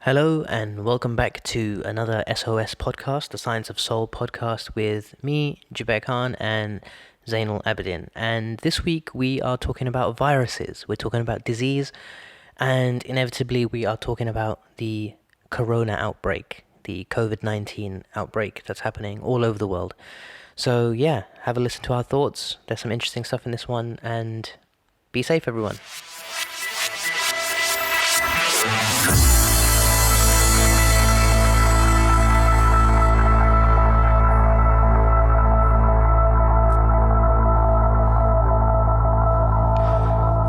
Hello and welcome back to another SOS podcast, the Science of Soul podcast with me, Jubair and Zainal Abedin. And this week we are talking about viruses. We're talking about disease, and inevitably we are talking about the corona outbreak, the COVID-19 outbreak that's happening all over the world. So yeah, have a listen to our thoughts. There's some interesting stuff in this one, and be safe, everyone.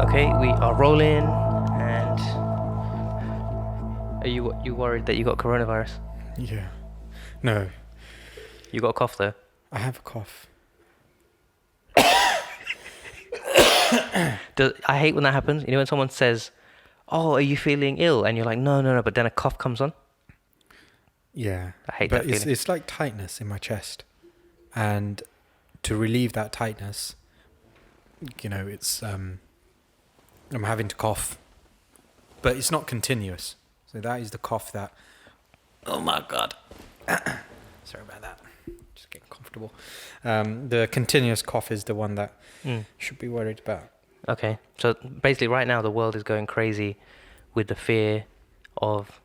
Okay, we are rolling, and are you worried that you got coronavirus? Yeah. No, You got a cough though. I have a cough. I hate when that happens. You know when someone says, "Oh, are you feeling ill?" and you're like, "No," but then a cough comes on. Yeah. I hate but that feeling. it's like tightness in my chest. And to relieve that tightness, it's I'm having to cough. But it's not continuous. So that is the cough that, oh my God. Sorry about that. Just getting comfortable. The continuous cough is the one that should be worried about. Okay, so basically right now the world is going crazy with the fear of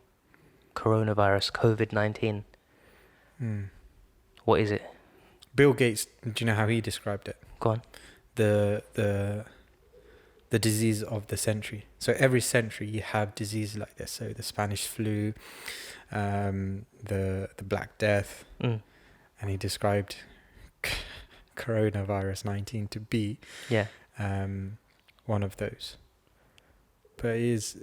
coronavirus, COVID-19. What is it? Bill Gates, do you know how he described it? Go on. The disease of the century. So every century you have diseases like this. So the Spanish flu, the Black Death, and he described coronavirus 19 to be one of those. But it's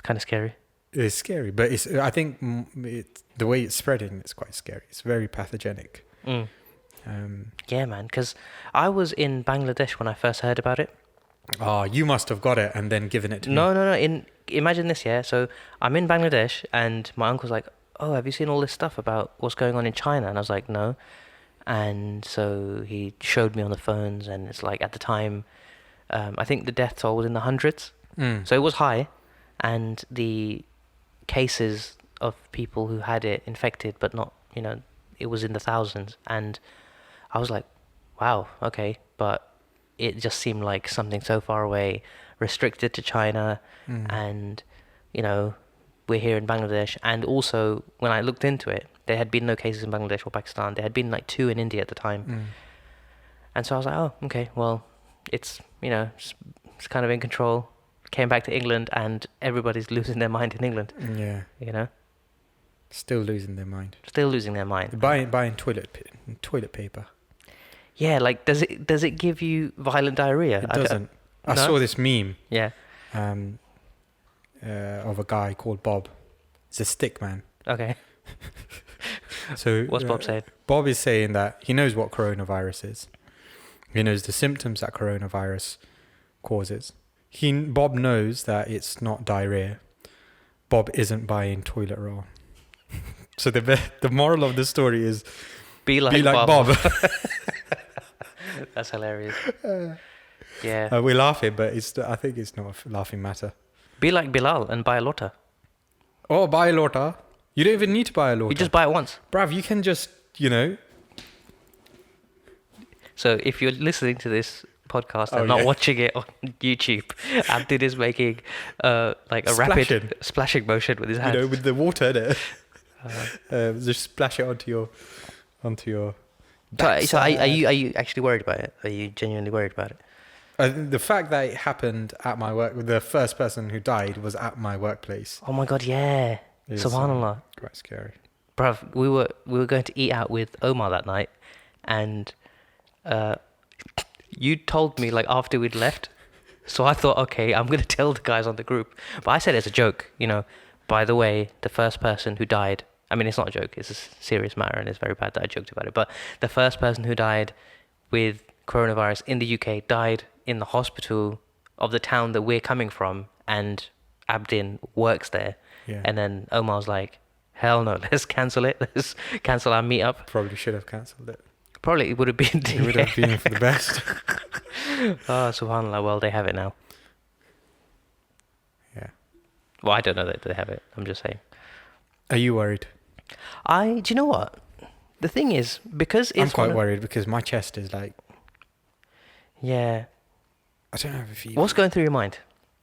kind of scary. It's scary, but I think the way it's spreading is quite scary. It's very pathogenic. Yeah, man, because I was in Bangladesh when I first heard about it. Oh, you must have got it and then given it to me. No. Imagine this, yeah. So I'm in Bangladesh, and my uncle's like, "Oh, have you seen all this stuff about what's going on in China?" And I was like, "No." And so he showed me on the phones, and it's like at the time, I think the death toll was in the hundreds. So it was high, and the cases of people who had it infected, but not, it was in the thousands. And I was like, wow, okay, but it just seemed like something so far away, restricted to China, and, we're here in Bangladesh. And also, when I looked into it, there had been no cases in Bangladesh or Pakistan. There had been like 2 in India at the time. And so I was like, oh, okay, well, it's kind of in control. Came back to England, and everybody's losing their mind in England. Yeah. Still losing their mind. Still losing their mind. Buying toilet paper. Yeah, like does it give you violent diarrhea? It doesn't. I saw this meme. Yeah. Of a guy called Bob. He's a stick man. Okay. So what's Bob saying? Bob is saying that he knows what coronavirus is. He knows the symptoms that coronavirus causes. Bob knows that it's not diarrhea. Bob isn't buying toilet roll. So the moral of the story is be like Bob. That's hilarious. Yeah. We're laughing, but I think it's not a laughing matter. Be like Bilal and buy a lota. Oh, buy a lota. You don't even need to buy a lota. You just buy it once. Bruv, you can just, So if you're listening to this podcast and not watching it on YouTube, Abdin is making like a rapid splashing motion with his hands. With the water in it. Just splash it onto your So are you actually worried about it? Are you genuinely worried about it? The fact that it happened at my work, the first person who died was at my workplace. Oh my God, yeah. Subhanallah. Quite scary. Bruv, we were going to eat out with Omar that night, and you told me like after we'd left, so I thought, okay, I'm going to tell the guys on the group. But I said it as a joke, by the way, the first person who died, I mean, it's not a joke, it's a serious matter, and it's very bad that I joked about it, but the first person who died with coronavirus in the UK died in the hospital of the town that we're coming from, and Abdin works there. Yeah. And then Omar was like, hell no, let's cancel it. Let's cancel our meetup. Probably should have cancelled it. Probably it would have been. It would have been for the best. Oh, subhanAllah. Well, they have it now. Yeah. Well, I don't know that they have it. I'm just saying. Are you worried? Do you know what? The thing is, because it's I'm quite worried because my chest is like, yeah. I don't have a fever. What's going through your mind?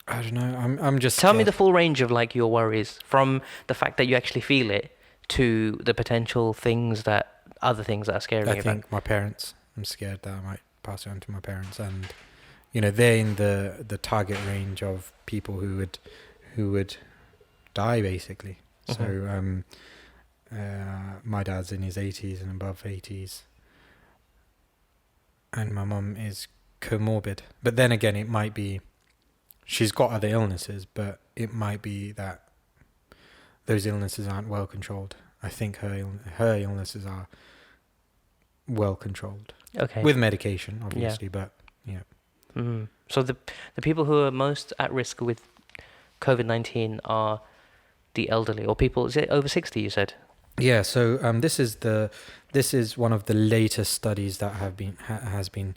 I don't know. I'm just Tell me scared. the full range of like your worries, from the fact that you actually feel it to the potential other things that are scaring I you. think my parents. I'm scared that I might pass it on to my parents, and they're in the target range of people who would die basically. Mm-hmm. So my dad's in his 80s and above 80s, and my mum is comorbid. But then again, it might be she's got other illnesses, but it might be that those illnesses aren't well controlled. I think her illnesses are well controlled. Okay. With medication, obviously, but yeah. Mm-hmm. So the people who are most at risk with COVID-19 are the elderly or people. Is it over 60? You said. Yeah. So this is one of the latest studies that has been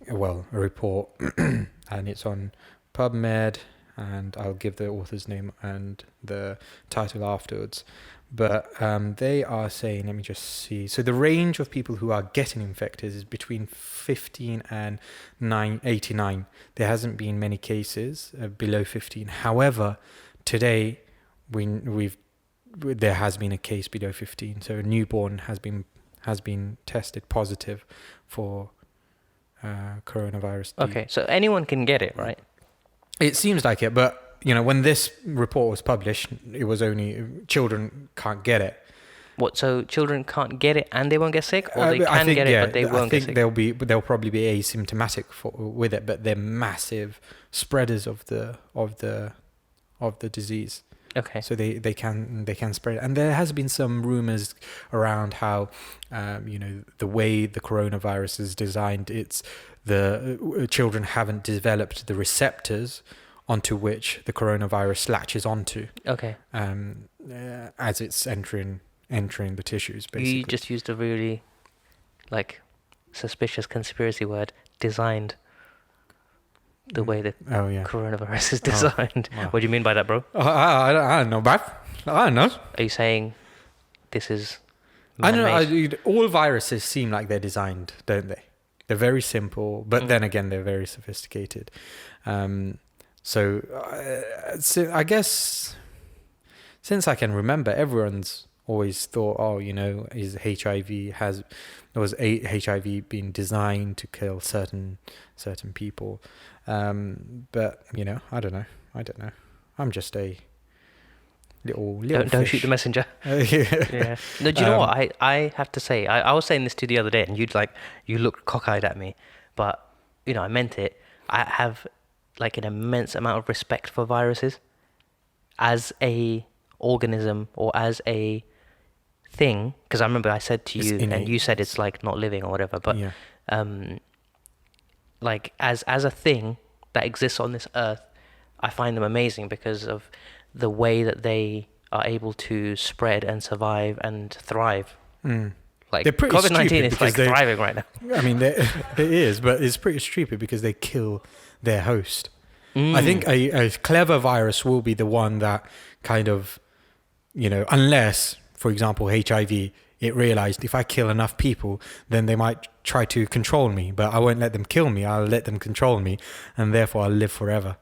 a report, and it's on PubMed, and I'll give the author's name and the title afterwards. But they are saying, let me just see. So the range of people who are getting infected is between 15 and 89. There hasn't been many cases below 15. However, today there has been a case below 15. So a newborn has been tested positive for coronavirus. Okay, so anyone can get it, right? It seems like it, but when this report was published, it was only children can't get it. What? So children can't get it and they won't get sick, or they can get it but they won't get sick? They'll probably be asymptomatic with it, but they're massive spreaders of the disease. Okay. So they can spread it. And there has been some rumors around how the way the coronavirus is designed, it's the children haven't developed the receptors onto which the coronavirus latches onto. Okay. As it's entering the tissues, basically. You just used a really, suspicious conspiracy word, designed. The way the coronavirus is designed. Wow. What do you mean by that, bro? I don't know, bruv. I don't know. Are you saying this is man-made? I don't know. All viruses seem like they're designed, don't they? They're very simple, but then again, they're very sophisticated. So I guess since I can remember, everyone's always thought, is HIV being designed to kill certain people? But I don't know. I'm just a little don't shoot the messenger. Yeah. No, do you know what I have to say? I was saying this to you the other day, and you looked cockeyed at me, but I meant it. I have an immense amount of respect for viruses as a organism or as a thing, because I remember I said to you, and you said it's like not living or whatever, but as a thing that exists on this earth, I find them amazing because of the way that they are able to spread and survive and thrive. COVID-19 is thriving right now. I mean, it is, but it's pretty stupid because they kill their host. I think a clever virus will be the one that kind of, unless, for example, HIV, it realized if I kill enough people, then they might try to control me, but I won't let them kill me. I'll let them control me, and therefore I'll live forever.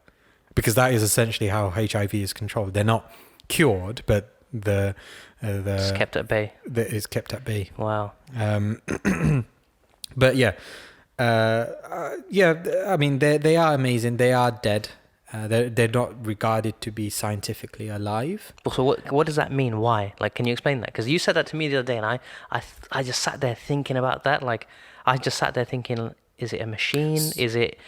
Because that is essentially how HIV is controlled. They're not cured, but it's kept at bay. It's kept at bay. Wow. But yeah. I mean, they are amazing. They are dead. They're not regarded to be scientifically alive. So what does that mean? Why? Can you explain that? Because you said that to me the other day, and I just sat there thinking about that. I just sat there thinking, is it a machine? Is it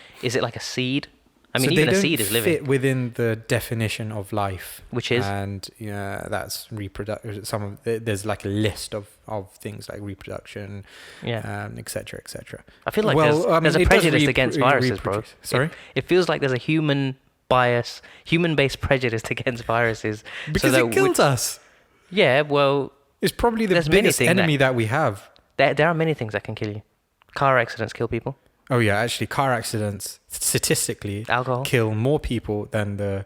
like a seed? I mean, even a seed is living. They don't fit within the definition of life, which is, and that's reproduction. There's a list of things like reproduction, etc., etc. I feel like there's a prejudice against viruses, bro. Sorry, it feels like there's a human-based prejudice against viruses because it kills us. Yeah, well, it's probably the biggest enemy that we have. There are many things that can kill you. Car accidents kill people. Oh yeah, actually, car accidents statistically alcohol kill more people than the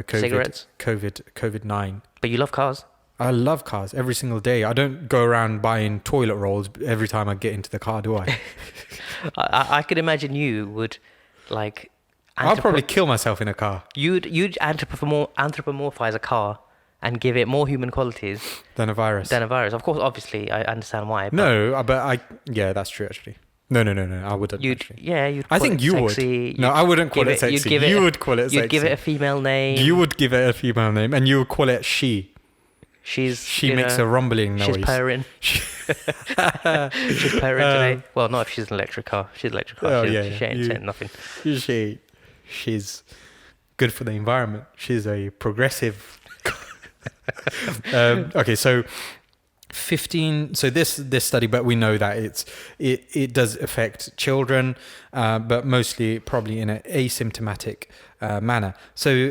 Cigarettes? COVID-9. But you love cars. I love cars every single day. I don't go around buying toilet rolls every time I get into the car, do I? I could imagine you would like. I'll probably kill myself in a car. You'd anthropomorphize a car and give it more human qualities Than a virus. Of course, obviously, I understand why. But yeah, that's true actually. No, I wouldn't. You'd I call think it you sexy. would. No, I wouldn't call it sexy. You would call it sexy. You'd give it a female name. You would give it a female name, and you would call it she. She makes a rumbling noise. She's purring. She's purring today. Well, not if she's an electric car. She's an electric car. She ain't saying nothing. She's good for the environment. She's a progressive. Okay, so 15. So this study, but we know that it does affect children, but mostly probably in an asymptomatic manner. So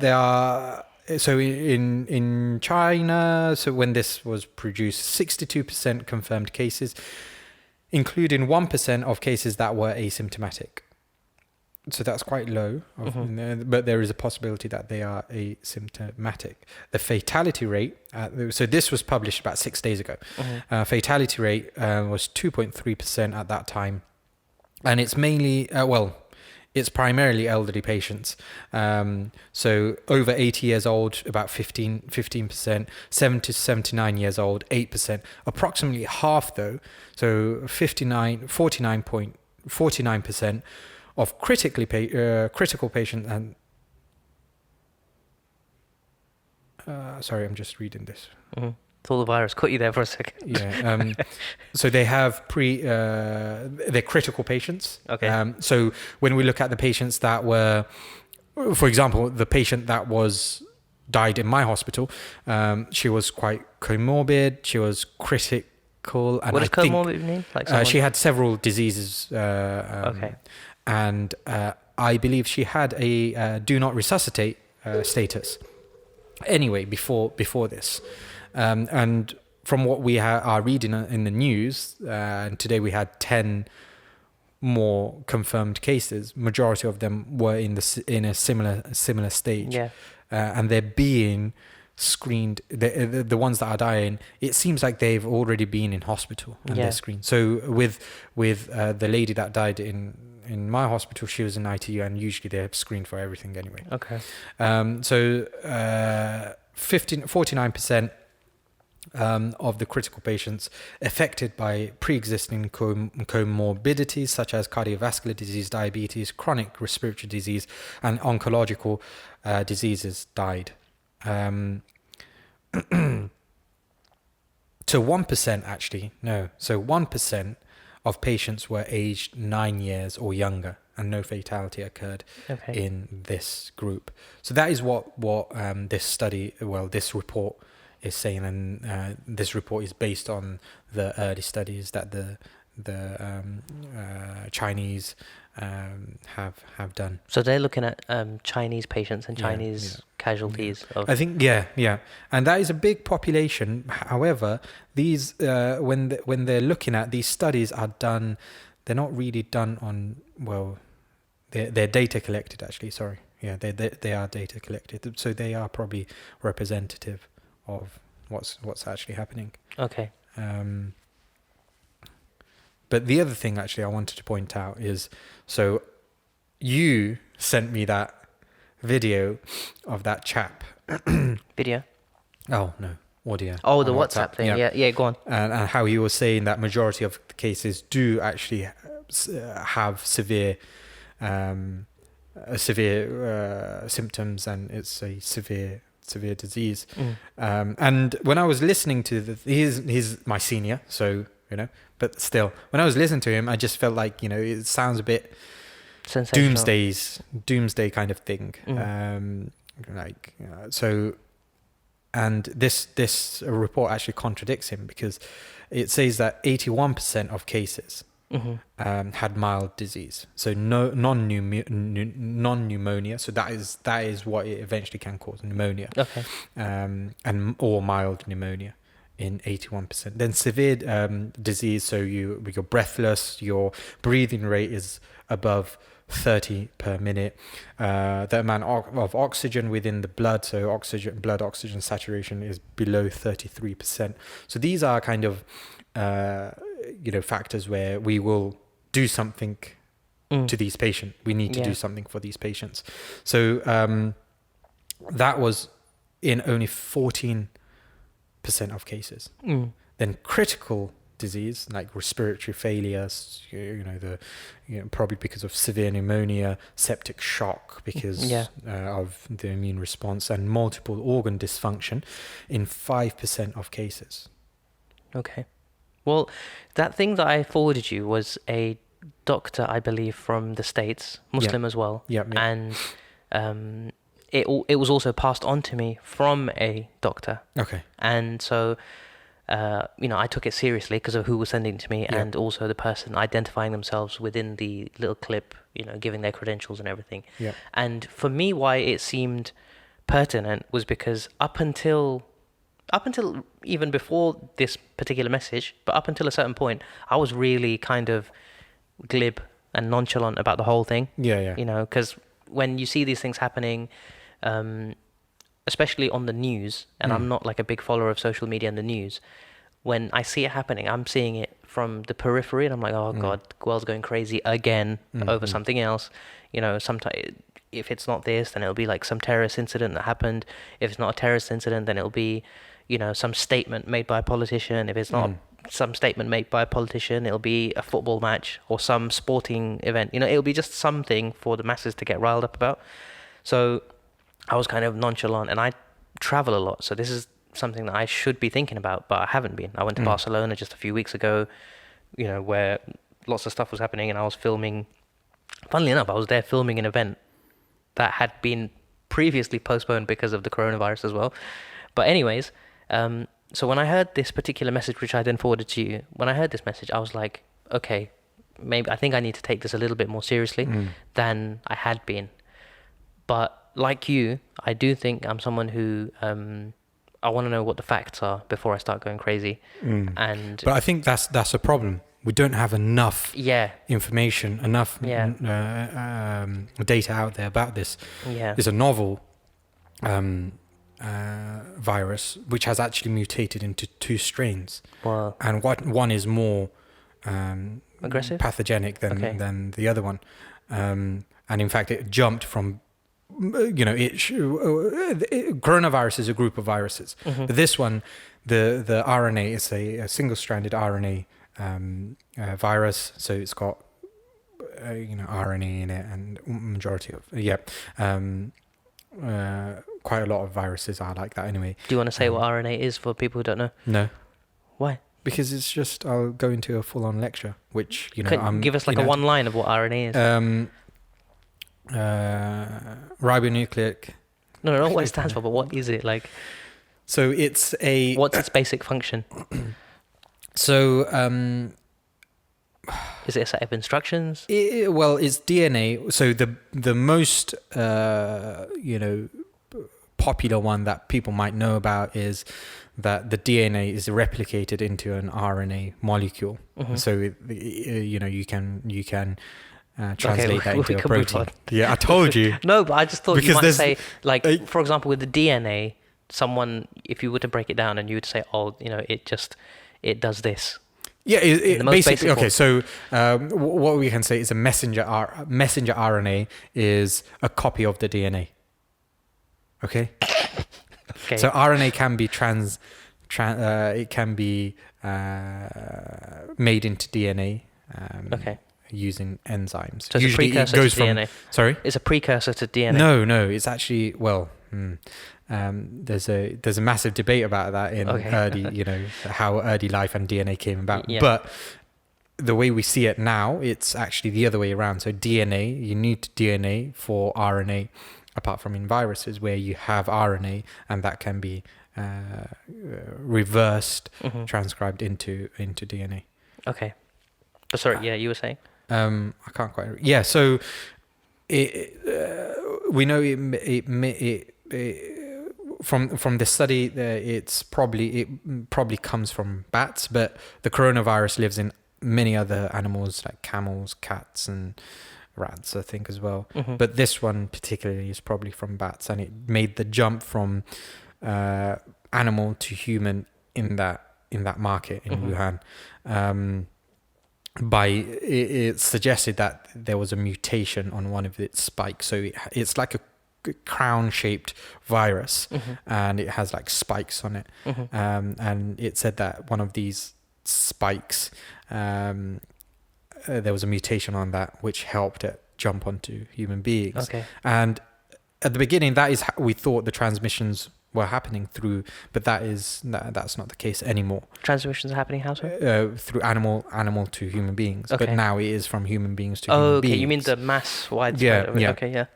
there are. So in China, so when this was produced, 62% confirmed cases, including 1% of cases that were asymptomatic. So that's quite low, but there is a possibility that they are asymptomatic. The fatality rate, so this was published about 6 days ago. Fatality rate was 2.3% at that time. And it's mainly, it's primarily elderly patients. So over 80 years old, about 15%, 70 to 79 years old, 8%. Approximately half though, so 49% of critical patients and sorry, I'm just reading this. It's all the virus. Caught you there for a second. Yeah. So they have they're critical patients. Okay. So when we look at the patients that were, for example, the patient that died in my hospital, she was quite comorbid. She was critical. And what does comorbid mean? Like she had several diseases. Okay. And I believe she had a do not resuscitate status. Anyway, before this. And from what we are reading in the news, and today we had 10 more confirmed cases. Majority of them were in a similar stage. Yeah. And they're being screened. The ones that are dying, it seems like they've already been in hospital and they're screened. So with the lady that died in my hospital, she was in ITU, and usually they're screened for everything anyway. Okay. So 49% of the critical patients affected by pre-existing comorbidities such as cardiovascular disease, diabetes, chronic respiratory disease, and oncological diseases died. So 1% actually, no. So 1% of patients were aged 9 years or younger, and no fatality occurred in this group. So that is what this report is saying, and this report is based on the early studies that the Chinese have done. So they're looking at Chinese patients and Chinese casualties. I think and that is a big population. However, these when they're looking at these studies are done, they're not really done on they're data collected actually. Sorry, they are data collected, so they are probably representative of what's actually happening. Okay. But the other thing actually I wanted to point out is, so you sent me that video of that chap. Video? Oh, no, audio. Oh, the WhatsApp thing. Yeah, go on. And how he was saying that majority of the cases do actually have severe symptoms, and it's a severe disease. And when I was listening to he's my senior, so but still, when I was listening to him, I just felt like it sounds a bit doomsday kind of thing. So, and this report actually contradicts him, because it says that 81% of cases had mild disease, so non-pneumonia. So that is what it eventually can cause, pneumonia. Okay. Or mild pneumonia in 81%. Then severe disease, so you're breathless, your breathing rate is above 30 per minute. The amount of oxygen within the blood, so blood oxygen saturation is below 33%. So these are kind of factors where we will do something to these patients. We need to do something for these patients. So that was in only 14% of cases. Then critical disease like respiratory failures, probably because of severe pneumonia, septic shock because of the immune response, and multiple organ dysfunction in 5% of cases. Okay. Well, that thing that I forwarded you was a doctor, I believe, from the States, Muslim as well. And it was also passed on to me from a doctor. Okay. And so, I took it seriously because of who was sending it to me, and also the person identifying themselves within the little clip, giving their credentials and everything. Yeah. And for me, why it seemed pertinent was because up until even before this particular message, but up until a certain point, I was really kind of glib and nonchalant about the whole thing. Because when you see these things happening, especially on the news, and I'm not like a big follower of social media and the news, when I see it happening, I'm seeing it from the periphery, and I'm like, oh God, the world's going crazy again over something else. Sometimes if it's not this, then it'll be like some terrorist incident that happened. If it's not a terrorist incident, then it'll be, some statement made by a politician. If it's not some statement made by a politician, it'll be a football match or some sporting event. It'll be just something for the masses to get riled up about. So I was kind of nonchalant, and I travel a lot. So this is something that I should be thinking about, but I haven't been. I went to Barcelona just a few weeks ago, where lots of stuff was happening, and I was filming. Funnily enough, I was there filming an event that had been previously postponed because of the coronavirus as well. But anyways, so when I heard this particular message, which I then forwarded to you, when I heard this message, I was like, okay, maybe I think I need to take this a little bit more seriously than I had been. But like you, I do think I'm someone who I want to know what the facts are before I start going crazy. But I think that's a problem. We don't have enough information, enough data out there about this. There's a novel virus which has actually mutated into 2 strains. Wow. And one is more aggressive, pathogenic than the other one. And in fact, it jumped from coronavirus is a group of viruses, but this one, the RNA is a single-stranded RNA virus, so it's got RNA in it, and majority of quite a lot of viruses are like that anyway. Do you want to say what RNA is for people who don't know? No. Why? Because it's just, I'll go into a full-on lecture, which give us like a one line of what RNA is. Ribonucleic. No, not what it stands for, but what is it like? So it's what's its basic function? So is it a set of instructions? It's DNA. So the most popular one that people might know about is that the DNA is replicated into an RNA molecule. So you can translate that into a protein. Yeah, I told you. No, but I just thought you might say, like, for example, with the DNA, if you were to break it down and you would say, it does this. Yeah, it basically, okay, so what we can say is a messenger RNA is a copy of the DNA. Okay? So RNA can be it can be made into DNA. Using enzymes. So it's usually a precursor to DNA. Sorry? It's a precursor to DNA. No, it's actually, there's a massive debate about that in early, how early life and DNA came about. Yeah. But the way we see it now, it's actually the other way around. So DNA, you need DNA for RNA, apart from in viruses where you have RNA and that can be reversed, transcribed into DNA. Okay. But sorry, you were saying? I can't quite. Yeah, so we know it from the study it probably comes from bats, but the coronavirus lives in many other animals like camels, cats, and rats, I think, as well. Mm-hmm. But this one particularly is probably from bats, and it made the jump from animal to human in that market in Wuhan. It suggested that there was a mutation on one of its spikes, so it's like a crown-shaped virus, and it has like spikes on it. And it said that one of these spikes, there was a mutation on that which helped it jump onto human beings. Okay. And at the beginning, that is how we thought the transmissions were happening through, but that's not the case anymore. Transmissions are happening how, sorry? Through animal to human beings, Okay. but now it is from human beings to human beings. Okay, you mean the mass widespread of it? Yeah. Okay, yeah.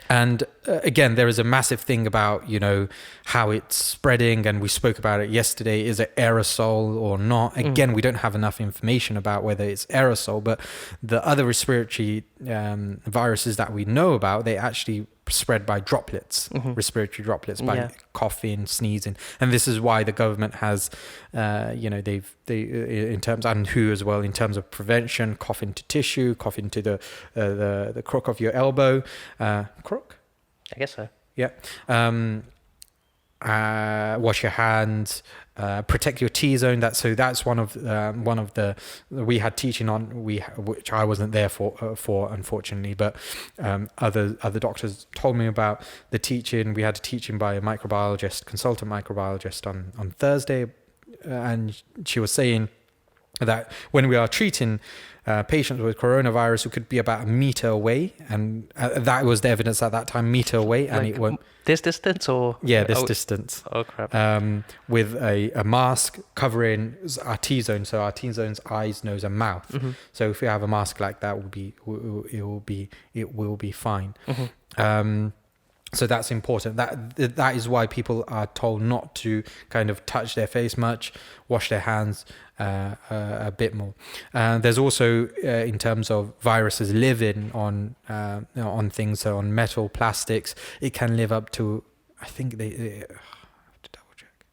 And again, there is a massive thing about, how it's spreading, and we spoke about it yesterday. Is it aerosol or not? Again, we don't have enough information about whether it's aerosol, but the other respiratory viruses that we know about, they actually spread by droplets, respiratory droplets, by coughing, sneezing. And this is why the government has, they in terms, and WHO as well, in terms of prevention, cough into tissue, cough into the crook of your elbow, crook? I guess so. Yeah. Wash your hands, protect your T-zone. That's one of the we had teaching on, which I wasn't there for unfortunately, but other doctors told me about the teaching. We had a teaching by a consultant microbiologist on Thursday, and she was saying that when we are treating patients with coronavirus who could be about a meter away, and that was the evidence at that time, meter away, and like it won't. This distance or? Yeah, this distance. Oh crap. With a mask covering our T-zone, so our T-zone's eyes, nose, and mouth. So if we have a mask like that, it will be fine. So that's important. That is why people are told not to kind of touch their face much, wash their hands a bit more. There's also, in terms of viruses living on things, so on metal, plastics, it can live up to, I think I have to double check.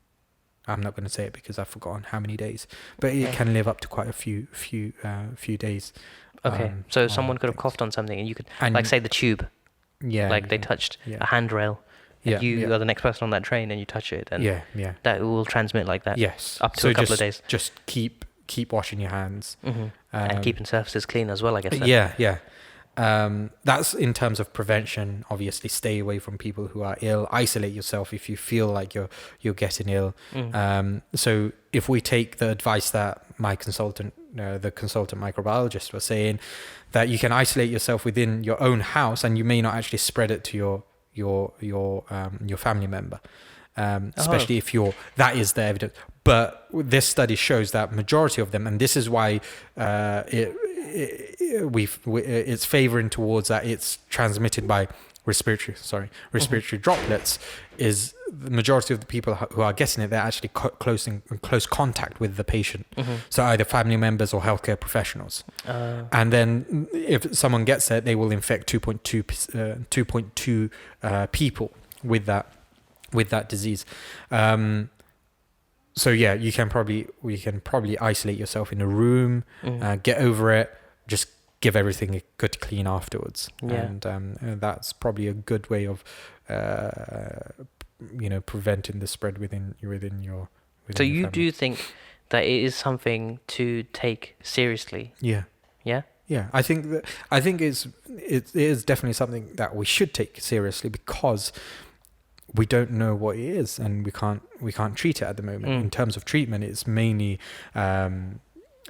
I'm not going to say it because I've forgotten how many days, but it can live up to quite a few days. Okay, so someone could have coughed on something, and you could, like, say the tube. Yeah, like they touched a handrail, and you are the next person on that train, and you touch it, and that will transmit like that. Yes, up to a couple of days. Just keep washing your hands, and keeping surfaces clean as well, I guess. Yeah. That's in terms of prevention. Obviously, stay away from people who are ill. Isolate yourself if you feel like you're getting ill. So if we take the advice that my consultant, the consultant microbiologist, was saying, that you can isolate yourself within your own house, and you may not actually spread it to your family member, especially if that is the evidence. But this study shows that majority of them, and this is why it's favoring towards that it's transmitted by respiratory droplets, is the majority of the people who are getting it, they're actually close contact with the patient. So either family members or healthcare professionals. And then if someone gets it, they will infect 2.2 people with that disease. So yeah, we can probably isolate yourself in a room, get over it, just give everything a good clean afterwards. And that's probably a good way of preventing the spread within your so you family. do think that it is something to take seriously? Yeah I think it is definitely something that we should take seriously, because we don't know what it is, and we can't treat it at the moment. In terms of treatment, it's mainly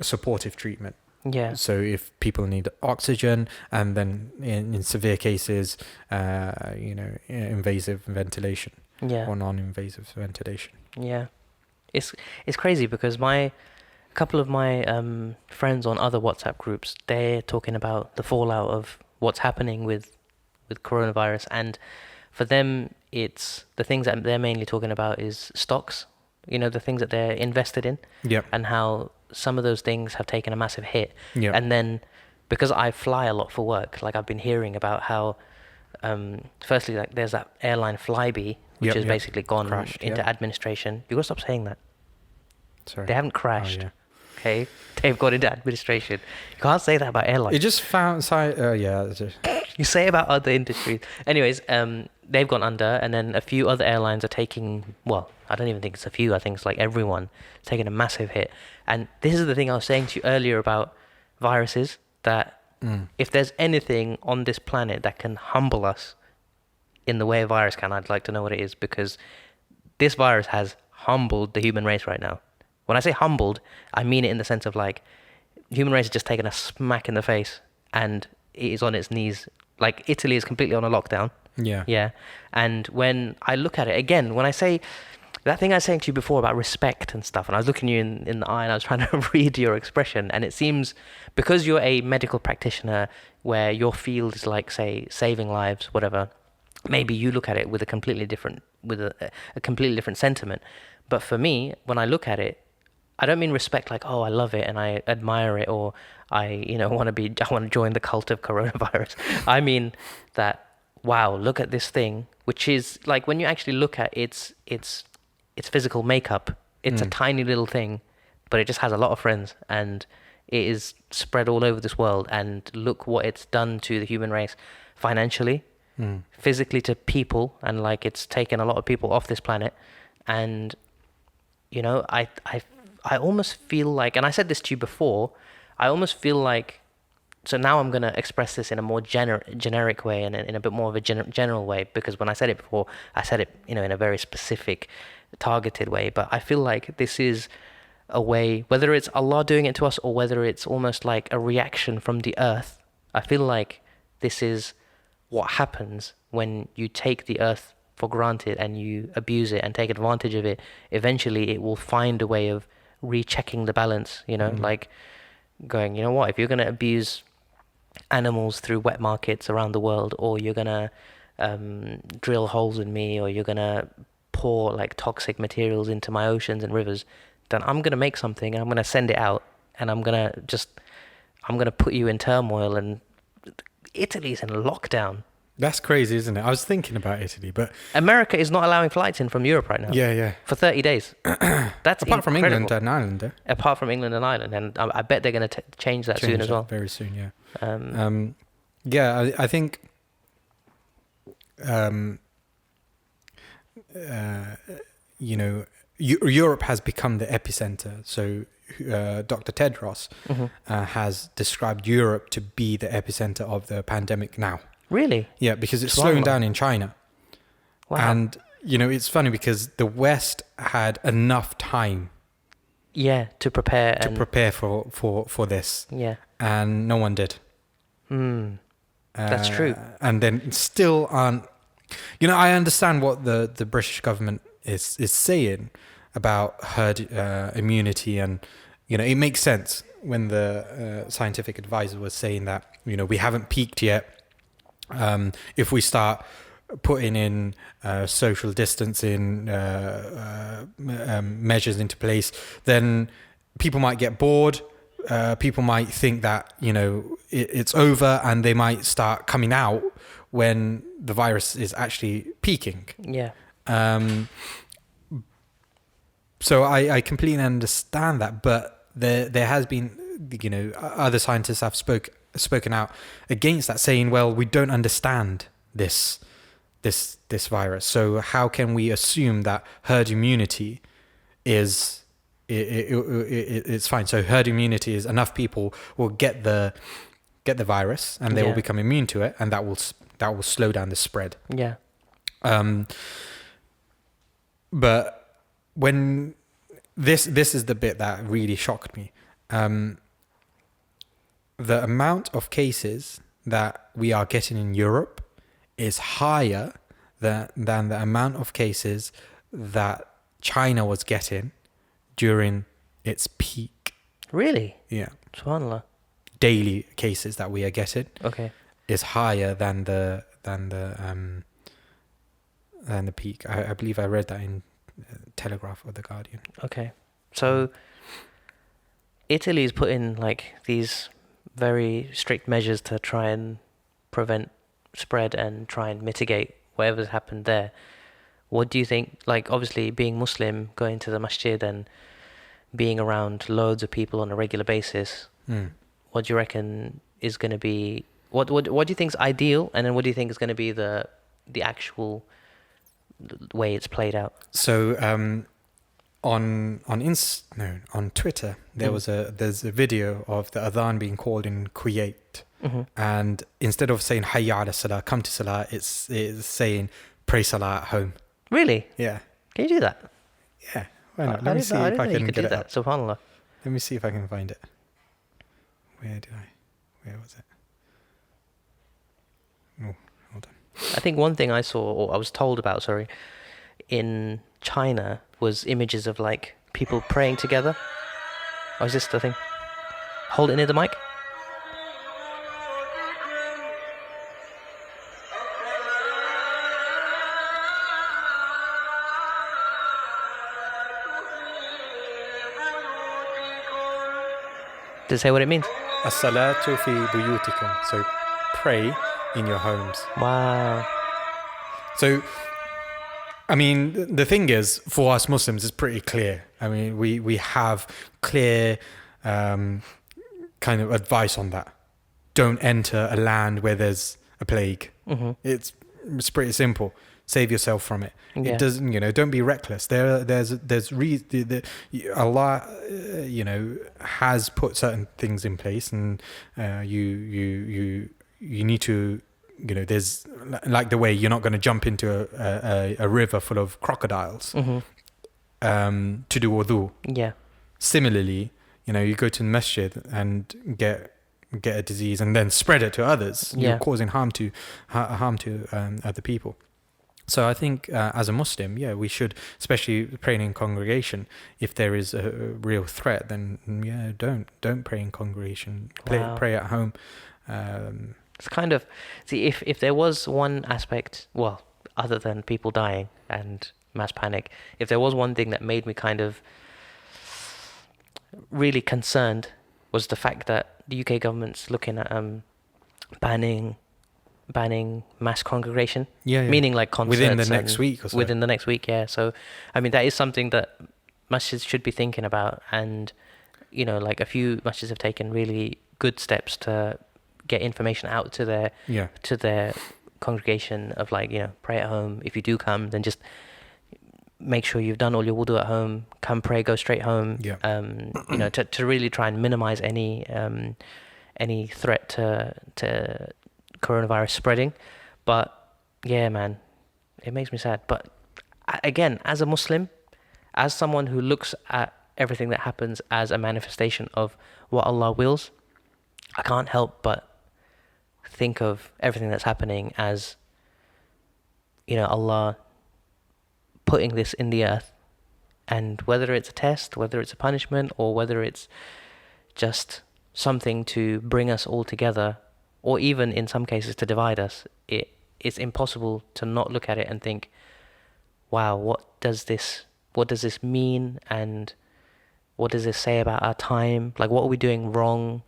supportive treatment. Yeah. So if people need oxygen, and then in severe cases, invasive ventilation, or non-invasive ventilation. Yeah. It's crazy, because a couple of my friends on other WhatsApp groups, they're talking about the fallout of what's happening with coronavirus, and for them, it's the things that they're mainly talking about is stocks, the things that they're invested in, and how some of those things have taken a massive hit. And then, because I fly a lot for work, like I've been hearing about how, firstly, like there's that airline Flybe, which has basically gone crashed, into administration. You gotta stop saying that. Sorry. They haven't crashed. Oh, okay? They've got into administration. You can't say that about airlines. It just found You say about other industries. Anyways, they've gone under, and then a few other airlines are taking, well, I don't even think it's a few, I think it's like everyone taking a massive hit. And this is the thing I was saying to you earlier about viruses, that if there's anything on this planet that can humble us in the way a virus can, I'd like to know what it is, because this virus has humbled the human race right now. When I say humbled, I mean it in the sense of like, human race has just taken a smack in the face and it is on its knees. Like Italy is completely on a lockdown. Yeah. Yeah. And when I look at it again, when I say that thing I was saying to you before about respect and stuff, and I was looking you in the eye and I was trying to read your expression, and it seems because you're a medical practitioner where your field is like, say, saving lives, whatever, maybe you look at it with a completely different, with a completely different sentiment. But for me, when I look at it, I don't mean respect like, oh, I love it and I admire it, or I want to join the cult of coronavirus. I mean that, wow, look at this thing, which is like, when you actually look at its physical makeup, it's a tiny little thing, but it just has a lot of friends and it is spread all over this world. And look what it's done to the human race financially, physically, to people, and like it's taken a lot of people off this planet. And I almost feel like, and I said this to you before, I almost feel like, so now I'm going to express this in a more generic way and in a bit more of a general way, because when I said it before, I said it, in a very specific, targeted way. But I feel like this is a way, whether it's Allah doing it to us or whether it's almost like a reaction from the earth, I feel like this is what happens when you take the earth for granted and you abuse it and take advantage of it. Eventually it will find a way of rechecking the balance, like going, you know what, if you're going to abuse animals through wet markets around the world, or you're going to drill holes in me, or you're going to pour like toxic materials into my oceans and rivers, then I'm going to make something and I'm going to send it out, and I'm going to put you in turmoil. And Italy's in lockdown. That's crazy, isn't it? I was thinking about Italy, but America is not allowing flights in from Europe right now. Yeah. For 30 days. That's apart from incredible. England and Ireland, though. Apart from England and Ireland, and I bet they're going to change that soon as well. Very soon, yeah. I think Europe has become the epicenter. So Dr. Tedros has described Europe to be the epicenter of the pandemic now. Really? Yeah, because it's slowing down in China. Wow. And, it's funny because the West had enough time. Yeah, to prepare. To prepare for this. Yeah. And no one did. That's true. And then still aren't... I understand what the British government is saying about herd immunity, and, it makes sense when the scientific advisor was saying that, we haven't peaked yet. If we start putting in social distancing measures into place, then people might get bored. People might think that, it's over, and they might start coming out when the virus is actually peaking. Yeah. So I completely understand that, but there has been, other scientists have spoken out against that, saying, well, we don't understand this virus, so how can we assume that herd immunity is it's fine? So herd immunity is enough people will get the virus and they will become immune to it, and that will slow down the spread. Yeah. But when this is the bit that really shocked me. The amount of cases that we are getting in Europe is higher than the amount of cases that China was getting during its peak. Really? Yeah. SubhanAllah. Daily cases that we are getting is higher than the peak. I believe I read that in Telegraph or The Guardian. Okay. So Italy's put in like these very strict measures to try and prevent spread and try and mitigate whatever's happened there. What do you think, like obviously being Muslim, going to the masjid and being around loads of people on a regular basis, Mm. what do you reckon is going to be what do you think is ideal, and then what do you think is going to be the actual way it's played out? So on Twitter there's a video of the adhan being called in Kuwait, and instead of saying hayya ala salah, come to salah, it's saying pray salah at home. Really? Yeah. Can you do that? Yeah. Why not? I Let me didn't see know- I if didn't I know you can could get do it that. up. Subhanallah. Let me see if I can find it. Where was it? Oh, hold on. I think one thing I saw, or I was told about, sorry, in China was images of like people praying together. Oh, is this the thing? Hold it near the mic. Does it say what it means? As-salatu fi buyutikum. So pray in your homes. Wow. So, I mean, the thing is, for us Muslims, it's pretty clear. I mean, we have clear kind of advice on that. Don't enter a land where there's a plague. Mm-hmm. It's pretty simple. Save yourself from it. Yeah. It doesn't, don't be reckless. Allah, has put certain things in place, and you need to, there's like the way you're not going to jump into a river full of crocodiles to do wudu. Yeah. Similarly, you go to the masjid and get a disease and then spread it to others. Yeah. You're causing harm to other people. So I think as a Muslim, we should, especially praying in congregation, if there is a real threat, then don't pray in congregation. Wow. Pray at home. It's kind of, see, if there was one aspect, well, other than people dying and mass panic, if there was one thing that made me kind of really concerned, was the fact that the UK government's looking at banning mass congregation, meaning like concerts within the next week or so. Within the next week, yeah. So, I mean, that is something that masjids should be thinking about, and like a few masjids have taken really good steps to get information out to their congregation of like, pray at home. If you do come, then just make sure you've done all your wudu at home. Come pray, go straight home. Yeah. To really try and minimize any threat to coronavirus spreading. But yeah, man, it makes me sad. But again, as a Muslim, as someone who looks at everything that happens as a manifestation of what Allah wills, I can't help but think of everything that's happening as, Allah putting this in the earth, and whether it's a test, whether it's a punishment, or whether it's just something to bring us all together, or even in some cases to divide us, it's impossible to not look at it and think, wow, what does this mean, and what does this say about our time? Like, what are we doing wrong?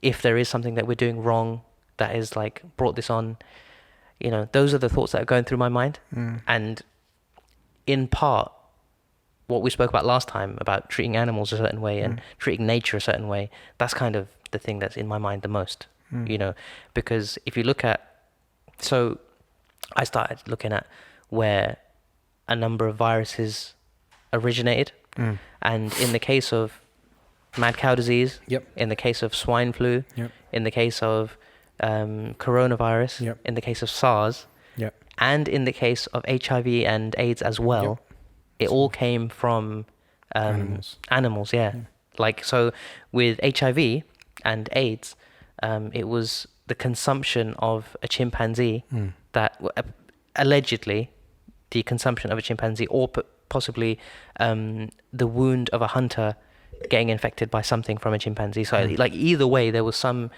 If there is something that we're doing wrong that is like brought this on, those are the thoughts that are going through my mind. And in part, what we spoke about last time about treating animals a certain way and treating nature a certain way, that's kind of the thing that's in my mind the most. Because if you look at, so I started looking at where a number of viruses originated, and in the case of mad cow disease, in the case of swine flu, in the case of coronavirus, in the case of SARS, and in the case of HIV and AIDS as well, it all came from animals. Like, so with HIV and AIDS, it was the consumption of a chimpanzee that allegedly the consumption of a chimpanzee, or possibly the wound of a hunter getting infected by something from a chimpanzee. So like either way, there was some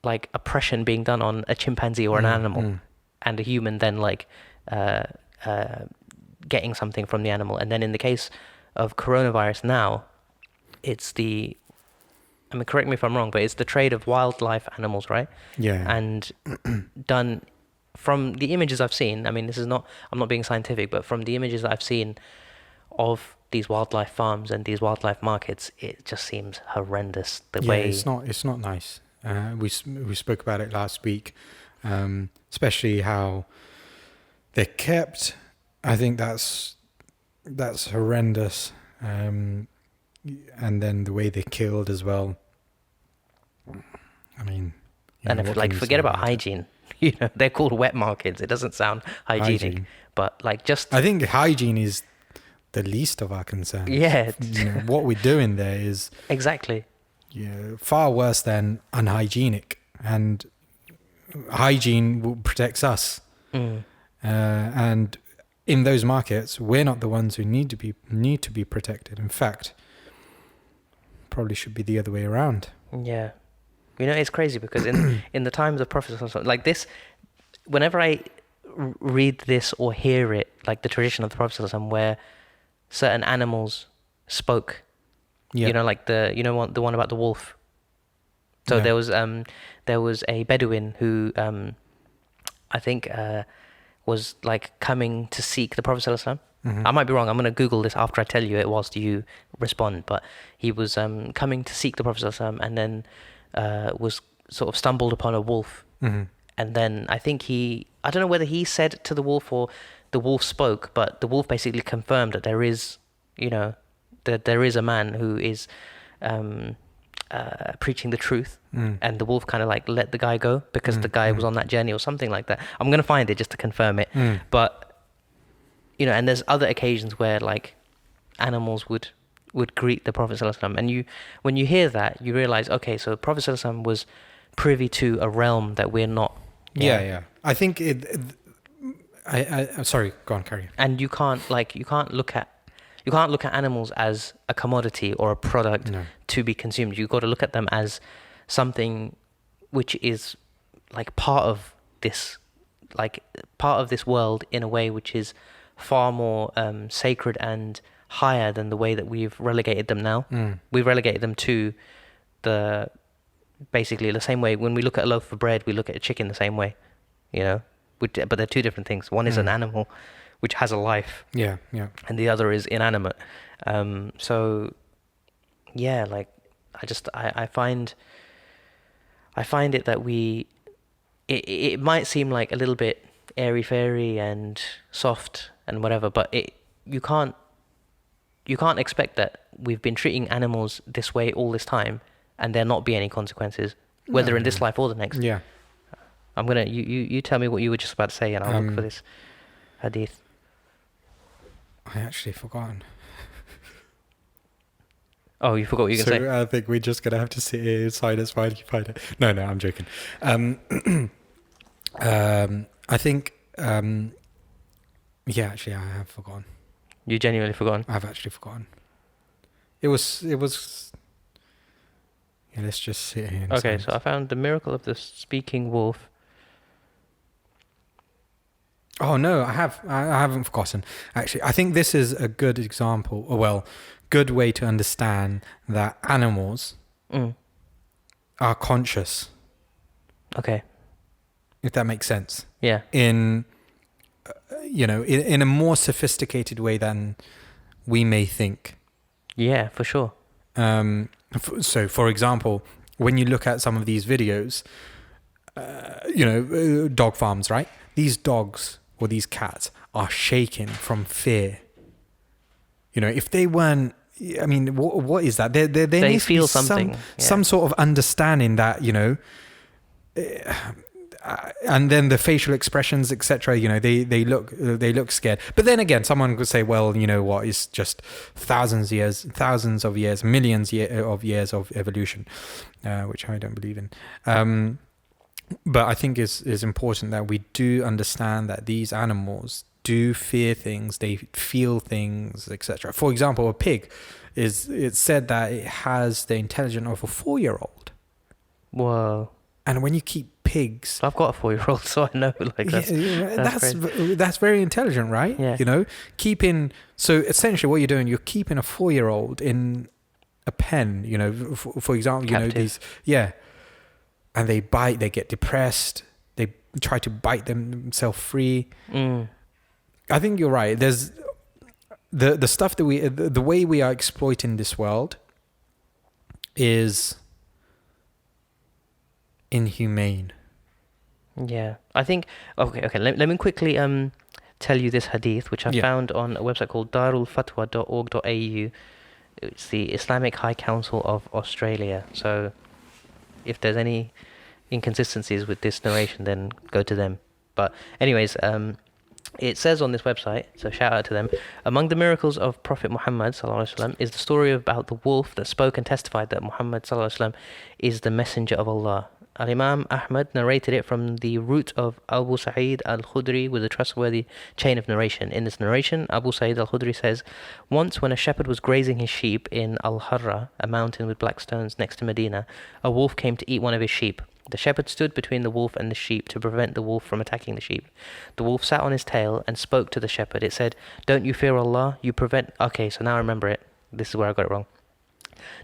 like oppression being done on a chimpanzee or an animal, and a human then like getting something from the animal. And then in the case of coronavirus now, it's the, I mean, correct me if I'm wrong, but it's the trade of wildlife animals, right? Yeah. And done, from the images I've seen, I mean, I'm not being scientific, but from the images that I've seen of these wildlife farms and these wildlife markets, it just seems horrendous. The Yeah, way it's not nice. We spoke about it last week, especially how they're kept. I think that's horrendous. And then the way they're killed as well. I mean, and if, like, forget about hygiene. You know, they're called wet markets. It doesn't sound hygienic, but like just. I think hygiene is the least of our concerns. Yeah. You know, what we're doing there is Exactly. far worse than unhygienic, and hygiene protects us. And in those markets, we're not the ones who need to be protected. In fact, probably should be the other way around. Yeah. You know, it's crazy because in the times of Prophet like this, whenever I read this or hear it, like the tradition of the Prophet where certain animals spoke, you know, like the one about the wolf. So there was a Bedouin who I think was like coming to seek the Prophet. I might be wrong. I'm going to Google this after I tell you it whilst you respond. But he was coming to seek the Prophet and then was sort of stumbled upon a wolf. And then I think I don't know whether he said to the wolf or the wolf spoke, but the wolf basically confirmed that there is, you know, that there is a man who is preaching the truth. And the wolf kind of like let the guy go because the guy was on that journey or something like that. I'm going to find it just to confirm it. But, you know, and there's other occasions where like animals would greet the Prophet ﷺ, and when you hear that, you realize, okay, so the Prophet ﷺ was privy to a realm that we're not. Yeah. I think I'm sorry, go on, carry on. And you can't look at animals as a commodity or a product to be consumed. You've got to look at them as something which is like part of this world in a way which is far more sacred and higher than the way that we've relegated them now. We've relegated them to basically the same way. When we look at a loaf of bread, we look at a chicken the same way, you know, but they're two different things. One is an animal which has a life, and the other is inanimate. So yeah, like I find it that it might seem like a little bit airy fairy and soft and whatever, but you can't expect that we've been treating animals this way all this time and there not be any consequences, whether in this life or the next. Yeah. I'm gonna you tell me what you were just about to say, and I'll look for this hadith. I actually forgotten. Oh, you forgot what you were going to say? I think we're just going to have to sit here in silence while you find it. No, I'm joking. I think, actually, I have forgotten. You genuinely forgotten? I've actually forgotten. It was. Yeah, let's just sit here. Okay, so I found the miracle of the speaking wolf. Oh no, I haven't forgotten. Actually, I think this is a good example. Good way to understand that animals are conscious. Okay. If that makes sense. Yeah. In a more sophisticated way than we may think. Yeah, for sure. So, for example, when you look at some of these videos, dog farms, right? These dogs or these cats are shaking from fear. You know, if they weren't, I mean, what is that? They need feel to be something. Some sort of understanding that, you know, and then the facial expressions, etc. You know, they look scared. But then again, someone could say, well, you know what? It's just thousands of years, millions of years of evolution, which I don't believe in. But I think it's important that we do understand that these animals do fear things, they feel things, etc. For example, a pig it's said that it has the intelligence of a 4-year-old. Whoa. And when you keep pigs, I've got a 4-year-old, so I know, like, that's very intelligent, right? Yeah. You know, so essentially what you're doing, you're keeping a 4-year-old in a pen, you know, for example, you Captive. know, these, and they bite, they get depressed, they try to bite themselves free. I think you're right. the stuff that the way we are exploiting this world is inhumane. Yeah, I think. Okay. Let me quickly tell you this hadith, which I found on a website called darulfatwa.org.au. It's the Islamic High Council of Australia. So, if there's any inconsistencies with this narration, then go to them. But anyways, it says on this website, so shout out to them, among the miracles of Prophet Muhammad ﷺ is the story about the wolf that spoke and testified that Muhammad ﷺ is the messenger of Allah. Al-Imam Ahmad narrated it from the root of Abu Sa'id al-Khudri with a trustworthy chain of narration. In this narration, Abu Sa'id al-Khudri says, once when a shepherd was grazing his sheep in Al-Harra, a mountain with black stones next to Medina, a wolf came to eat one of his sheep. The shepherd stood between the wolf and the sheep to prevent the wolf from attacking the sheep. The wolf sat on his tail and spoke to the shepherd. It said, don't you fear Allah? You prevent... Okay, so now I remember it. This is where I got it wrong.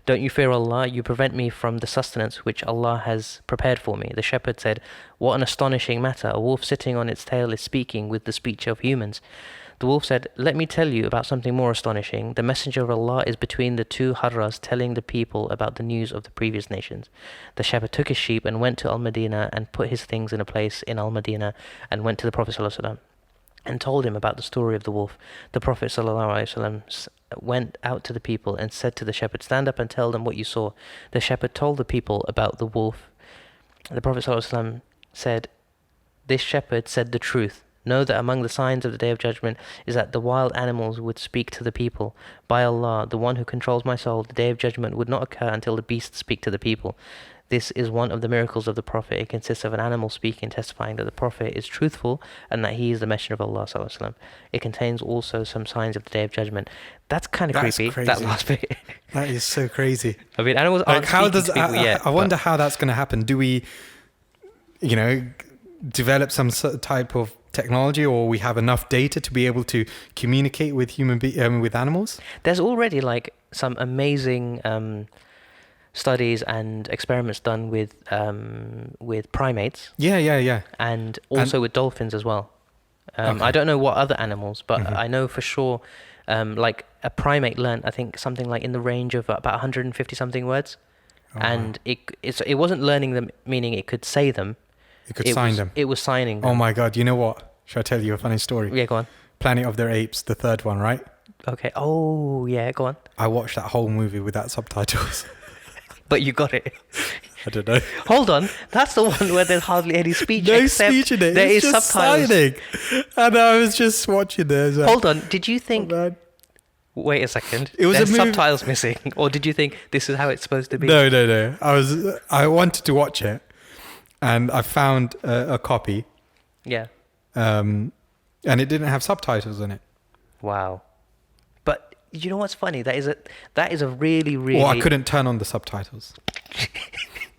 Don't you fear Allah? You prevent me from the sustenance which Allah has prepared for me. The shepherd said, what an astonishing matter. A wolf sitting on its tail is speaking with the speech of humans. The wolf said, let me tell you about something more astonishing. The messenger of Allah is between the two harras telling the people about the news of the previous nations. The shepherd took his sheep and went to Al-Madinah and put his things in a place in Al-Madinah and went to the Prophet ﷺ and told him about the story of the wolf. The Prophet ﷺ went out to the people and said to the shepherd, stand up and tell them what you saw. The shepherd told the people about the wolf. The Prophet ﷺ said, this shepherd said the truth. Know that among the signs of the Day of Judgment is that the wild animals would speak to the people. By Allah, the one who controls my soul, the Day of Judgment would not occur until the beasts speak to the people. This is one of the miracles of the Prophet. It consists of an animal speaking, testifying that the Prophet is truthful and that he is the messenger of Allah ﷺ. It contains also some signs of the Day of Judgment. That's kind of creepy, crazy. that last bit. That is so crazy. I mean, animals aren't speaking to people yet. I wonder how that's going to happen. Do we, develop some type of technology, or we have enough data to be able to communicate with with animals? There's already like some amazing studies and experiments done with primates. Yeah. And also with dolphins as well. Okay. I don't know what other animals, but I know for sure, like a primate learned, I think something like in the range of about 150 something words, and wow. It wasn't learning them, meaning it could say them. It could sign them. It was signing them. Oh my God! You know what? Should I tell you a funny story? Yeah, go on. Planet of the Apes, the third one, right? Okay. Oh yeah, go on. I watched that whole movie without subtitles. But you got it. I don't know. Hold on, that's the one where there's hardly any speech. No except speech in it. There it's is just subtitles. Signing. And I was just watching this. Hold on, did you think? Oh, wait a second. It was there's a movie. subtitles missing, or did you think this is how it's supposed to be? No. I wanted to watch it, and I found a copy. Yeah. And it didn't have subtitles in it. Wow. But you know what's funny? That is a really. Well, I couldn't turn on the subtitles.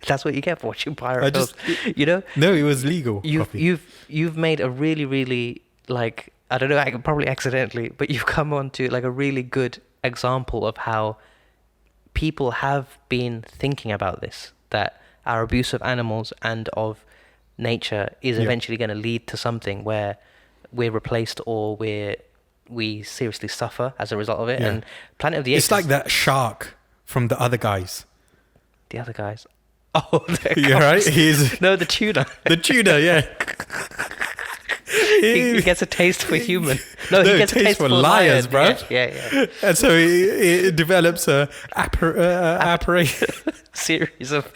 That's what you get for watching pirate films. You know? No, it was legal. You've made a really like, I don't know, probably accidentally, but you've come on to like a really good example of how people have been thinking about this, that our abuse of animals and of nature is eventually going to lead to something where we're replaced or we seriously suffer as a result of it. Yeah. And Planet of the Apes, it's like that shark from The Other Guys. The Other Guys. Oh, yeah, right. No, the tuna. The tuna, yeah. He gets a taste for human. No, he gets a taste for liars, bro. Yeah. And so he develops a apparatus. Series of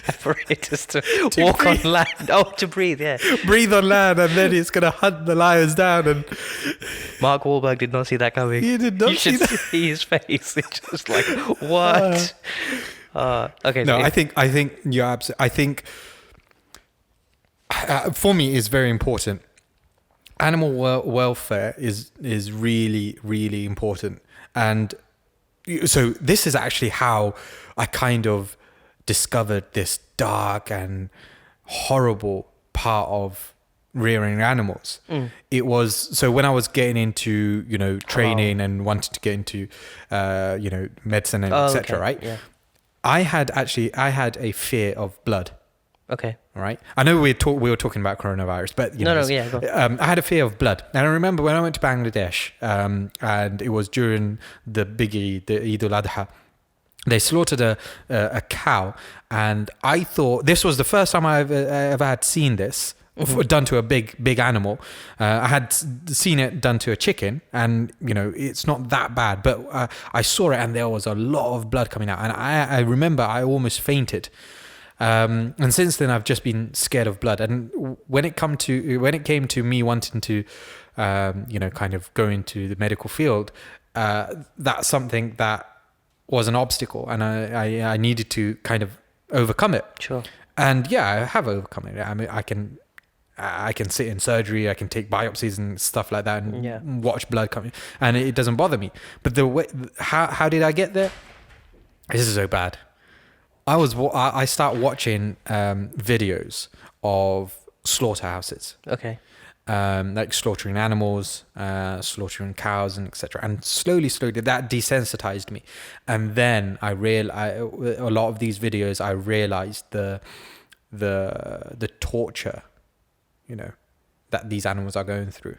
apparatus to walk breathe. on land. Oh, to breathe, yeah. Breathe on land, and then it's going to hunt the lions down. And Mark Wahlberg did not see that coming. He did not see that. You should see his face. It's just like, what? Okay. No, I think you're absolutely. I think for me, it's very important. Animal welfare is really, really important. And so this is actually how I kind of discovered this dark and horrible part of rearing animals. It was, so when I was getting into, training and wanted to get into, medicine and etc. Okay. Right? Yeah. I had a fear of blood. Okay. All right. I know we were talking about coronavirus, but you know, No, yeah, go on. I had a fear of blood, and I remember when I went to Bangladesh, and it was during the big Eid, the Eid al-Adha. They slaughtered a cow, and I thought this was the first time I ever had seen this done to a big animal. I had seen it done to a chicken, and you know it's not that bad, but I saw it, and there was a lot of blood coming out, and I remember I almost fainted. And since then, I've just been scared of blood. And when it came to me wanting to, kind of go into the medical field, that's something that was an obstacle, and I needed to kind of overcome it. Sure. And yeah, I have overcome it. I mean, I can sit in surgery, I can take biopsies and stuff like that, and watch blood coming, and it doesn't bother me. But the way, how did I get there? This is so bad. I start watching videos of slaughterhouses. Okay. Like slaughtering animals, slaughtering cows, and etc. And slowly, that desensitized me. And then a lot of these videos, I realized the torture, you know, that these animals are going through.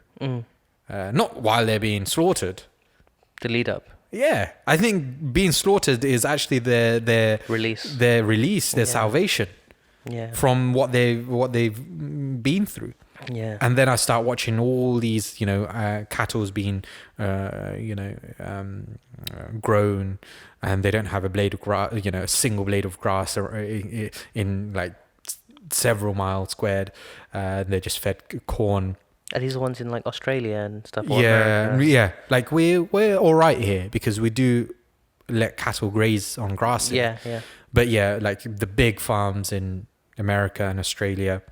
Not while they're being slaughtered. The lead up. Yeah, I think being slaughtered is actually their Release. Their salvation. Yeah. From what they've been through. Yeah. And then I start watching all these, cattle's being, grown, and they don't have a blade of grass, a single blade of grass in like several miles squared. They're just fed corn. Are these the ones in like Australia and stuff? Yeah. Like we're all right here because we do let cattle graze on grass. Yeah. But yeah, like the big farms in America and Australia,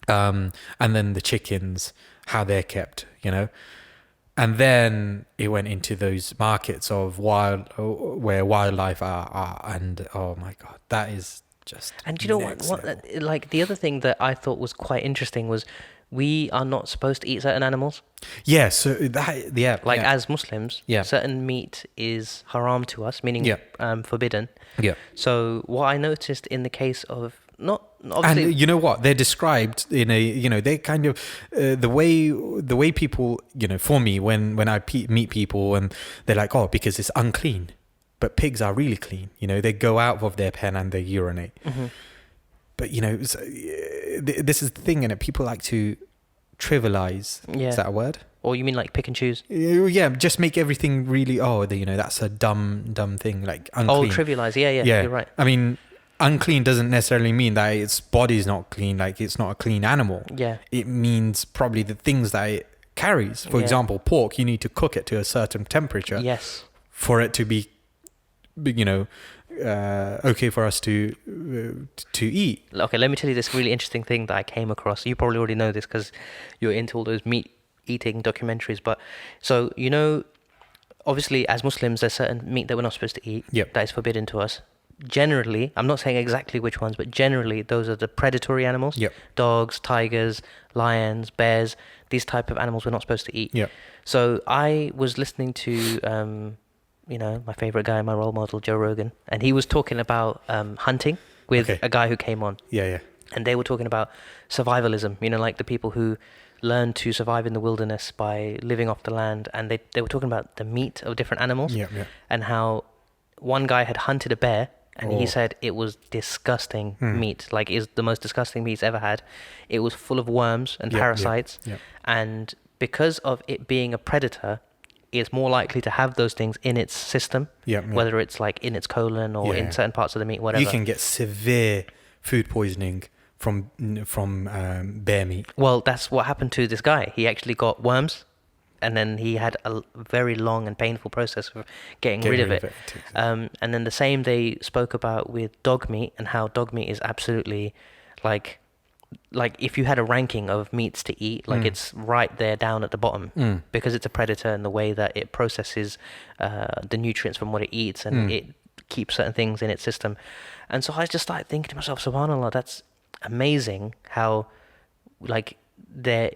and then the chickens, how they're kept, and then it went into those markets of where wildlife are, and oh my God, that is just. And you know what? Like the other thing that I thought was quite interesting was, we are not supposed to eat certain animals. Yeah, so that, yeah. Like as Muslims, certain meat is haram to us, meaning forbidden. Yeah. So what I noticed in the case of, not obviously, and you know what, they're described in a, they kind of the way people, for me when I meet people and they're like, oh, because it's unclean, but pigs are really clean. They go out of their pen and they urinate. Mm-hmm. But this is the thing, and people like to trivialize. Yeah. Is that a word? Or you mean like pick and choose? Yeah, just make everything really. That's a dumb thing. Like unclean. Oh, trivialize. Yeah. You're right. I mean, unclean doesn't necessarily mean that its body's not clean. Like it's not a clean animal. Yeah. It means probably the things that it carries. For example, pork. You need to cook it to a certain temperature. Yes. For it to be, okay for us to eat. Okay, let me tell you this really interesting thing that I came across. You probably already know this because you're into all those meat eating documentaries. But so obviously as Muslims, there's certain meat that we're not supposed to eat. Yep. That is forbidden to us. Generally, I'm not saying exactly which ones, but generally those are the predatory animals. Yep. Dogs, tigers, lions, bears. These type of animals we're not supposed to eat. Yep. So I was listening to my favorite guy, my role model, Joe Rogan, and he was talking about hunting with a guy who came on. Yeah. And they were talking about survivalism, like the people who learn to survive in the wilderness by living off the land. And they were talking about the meat of different animals. Yeah. And how one guy had hunted a bear, and he said it was disgusting meat. Like, it was the most disgusting meat he's ever had. It was full of worms and parasites. Yeah. And because of it being a predator, it's more likely to have those things in its system, whether it's like in its colon or in certain parts of the meat, whatever. You can get severe food poisoning from bear meat. Well, that's what happened to this guy. He actually got worms, and then he had a very long and painful process of getting rid of it. And then the same they spoke about with dog meat, and how dog meat is absolutely like if you had a ranking of meats to eat, it's right there down at the bottom, because it's a predator in the way that it processes the nutrients from what it eats, and it keeps certain things in its system. And so I just started thinking to myself, subhanAllah, that's amazing how the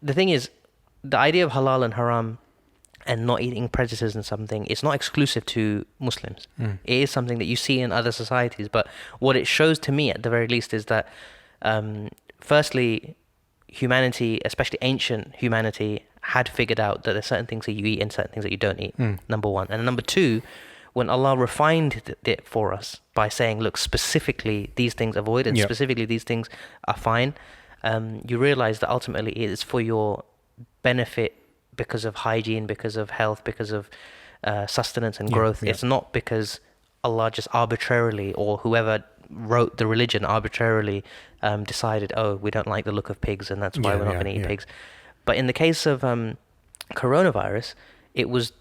thing is, the idea of halal and haram and not eating predators and something, it's not exclusive to Muslims. It is something that you see in other societies. But what it shows to me, at the very least, is that firstly, humanity, especially ancient humanity, had figured out that there's certain things that you eat and certain things that you don't eat. Number one. And number two, when Allah refined it for us by saying, look, specifically these things avoid and specifically these things are fine, you realize that ultimately it is for your benefit, because of hygiene, because of health, because of sustenance and growth. It's not because Allah just arbitrarily, or whoever wrote the religion arbitrarily decided, oh, we don't like the look of pigs and that's why we're not going to eat pigs. But in the case of coronavirus, it was,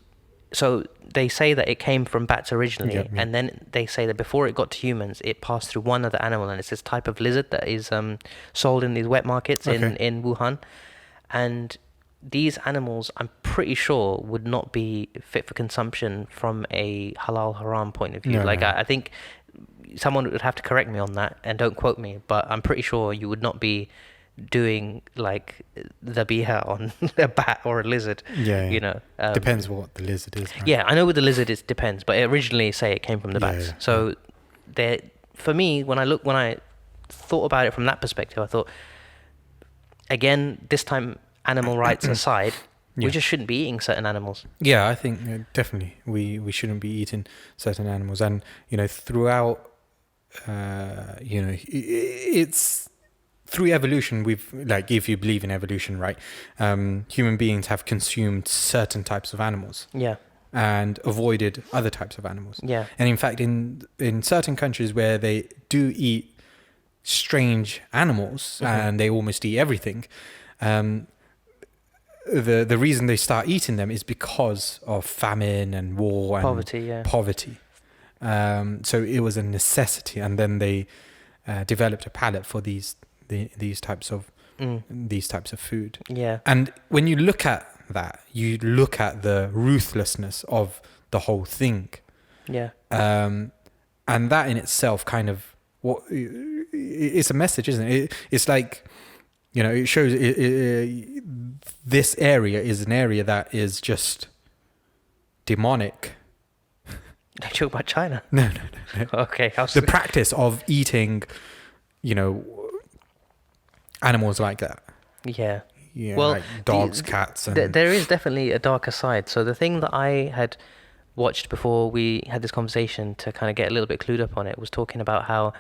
so they say that it came from bats originally, and then they say that before it got to humans, it passed through one other animal, and it's this type of lizard that is sold in these wet markets in Wuhan. And these animals, I'm pretty sure, would not be fit for consumption from a halal haram point of view. I think someone would have to correct me on that, and don't quote me, but I'm pretty sure you would not be doing like the biha on a bat or a lizard. You know, depends what the lizard is, right? I know with the lizard it depends, but it originally say it came from the bats. So there, for me, when I thought about it from that perspective, I thought, again, this time, animal rights aside, we just shouldn't be eating certain animals. I think definitely we shouldn't be eating certain animals. And throughout it's through evolution, we've, like, if you believe in evolution, right, human beings have consumed certain types of animals and avoided other types of animals. And in fact, in certain countries where they do eat strange animals and they almost eat everything, the reason they start eating them is because of famine and war and poverty. So it was a necessity, and then they developed a palate for these types of food. And when you look at that, you look at the ruthlessness of the whole thing. And that in itself kind of, it's a message, isn't it? It's like, it shows this area is an area that is just demonic. They talk about China? No. Okay. The practice of eating, animals like that. Well, like dogs, cats. And there is definitely a darker side. So the thing that I had watched before we had this conversation to kind of get a little bit clued up on it was talking about how,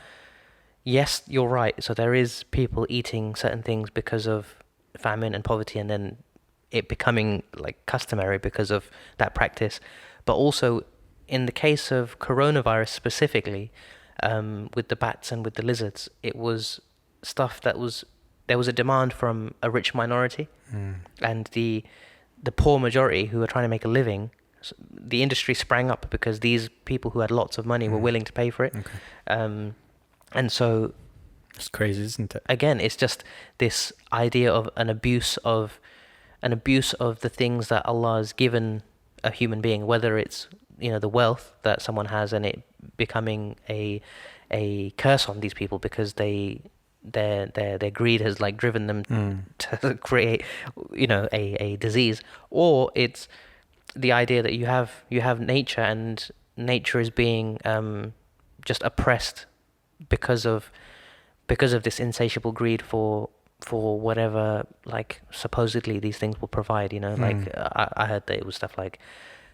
yes, you're right. So there is people eating certain things because of famine and poverty, and then it becoming like customary because of that practice. But also in the case of coronavirus specifically, with the bats and with the lizards, it was stuff that there was a demand from a rich minority, and the poor majority who were trying to make a living. The industry sprang up because these people who had lots of money were willing to pay for it. And so it's crazy, isn't it? Again, it's just this idea of an abuse of the things that Allah has given a human being, whether it's the wealth that someone has and it becoming a curse on these people because their greed has like driven them to create a disease, or it's the idea that you have nature, and nature is being just oppressed because of this insatiable greed for whatever, like, supposedly these things will provide. Like I heard that it was stuff like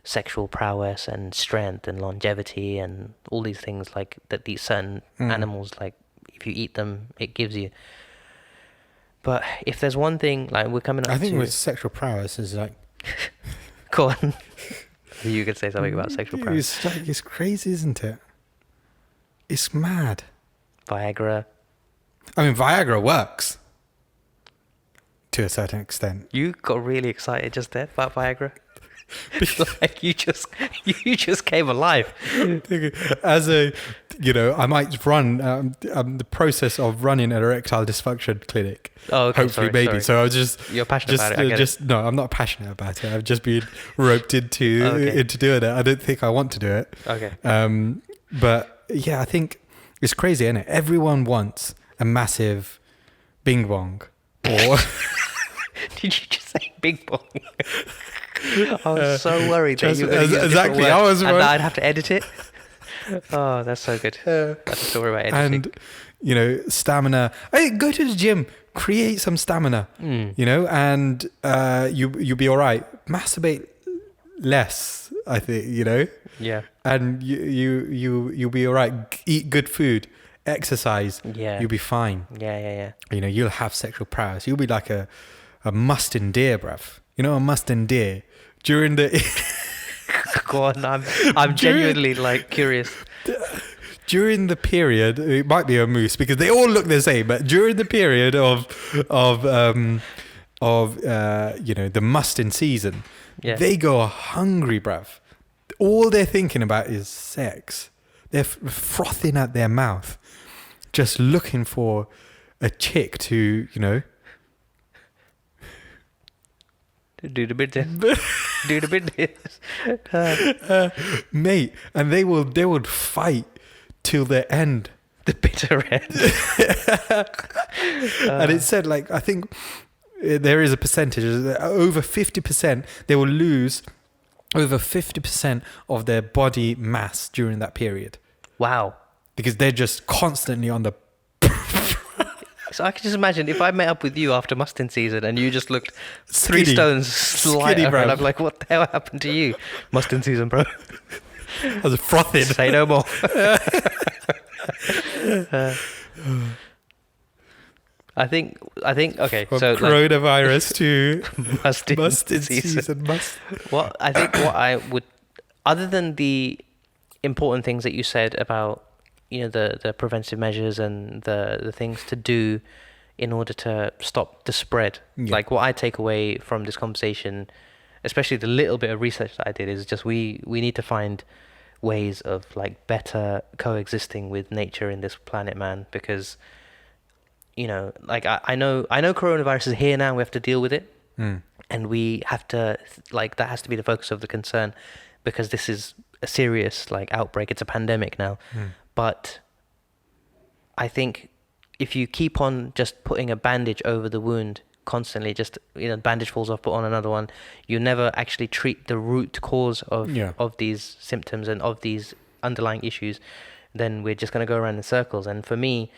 sexual prowess and strength and longevity and all these things like that these certain animals, like, if you eat them, it gives you. But if there's one thing, like, we're coming up I think with sexual prowess is like go on. You could say something about sexual prowess. It's crazy, isn't it? It's mad. Viagra. I mean, Viagra works to a certain extent. You got really excited just there about Viagra. Like you just came alive. As a, I might run the process of running an erectile dysfunction clinic. Oh, okay. Hopefully, maybe. So I was just. You're passionate about it. No, I'm not passionate about it. I've just been roped into doing it. I don't think I want to do it. Okay. But yeah, I think it's crazy, isn't it? Everyone wants a massive bing bong, or did you just say bing bong? I was so worried that you were going to use a different exactly. word, I was and worried. I'd have to edit it. Oh, that's so good. I don't have to worry about editing. And you know, stamina. Hey, go to the gym, create some stamina. You know, and you'll be all right. Masturbate less, I think. You know, Yeah. and you'll be all right. Eat good food, exercise. Yeah. You'll be fine. Yeah. You know, you'll have sexual prowess. You'll be like a mustang deer, bruv. You know, a mustang deer during the Go on. I'm genuinely like curious. during the period. It might be a moose because they all look the same. But during the period of you know, the mustang season, Yeah. they go hungry, bruv. All they're thinking about is sex. They're frothing at their mouth, just looking for a chick to, you know. Do the bit dance. Do the bit dance. Mate, and they would fight till the end. The bitter end. And it said, like, I think there is a percentage, over 50%, they will lose over 50% of their body mass during that period. Wow. Because they're just constantly on the... So I can just imagine if I met up with you after Mustang season and you just looked Skinny. 3 stones lighter, bro. and I'm like, what the hell happened to you? Mustang season, bro. I was frothing. Say no more. I think. Okay, From so like, coronavirus to Mustang season. What I would, other than the important things that you said about, you know, the preventive measures and the things to do in order to stop the spread. Yeah. Like what I take away from this conversation, especially the little bit of research that I did, is just we need to find ways of like better coexisting with nature in this planet, man, because, you know, like I know coronavirus is here now, we have to deal with it. And we have to, like, that has to be the focus of the concern, because this is a serious like outbreak. It's a pandemic now. But I think if you keep on just putting a bandage over the wound constantly, just, you know, bandage falls off, put on another one, you never actually treat the root cause of these symptoms and of these underlying issues, then we're just going to go around in circles. And for me,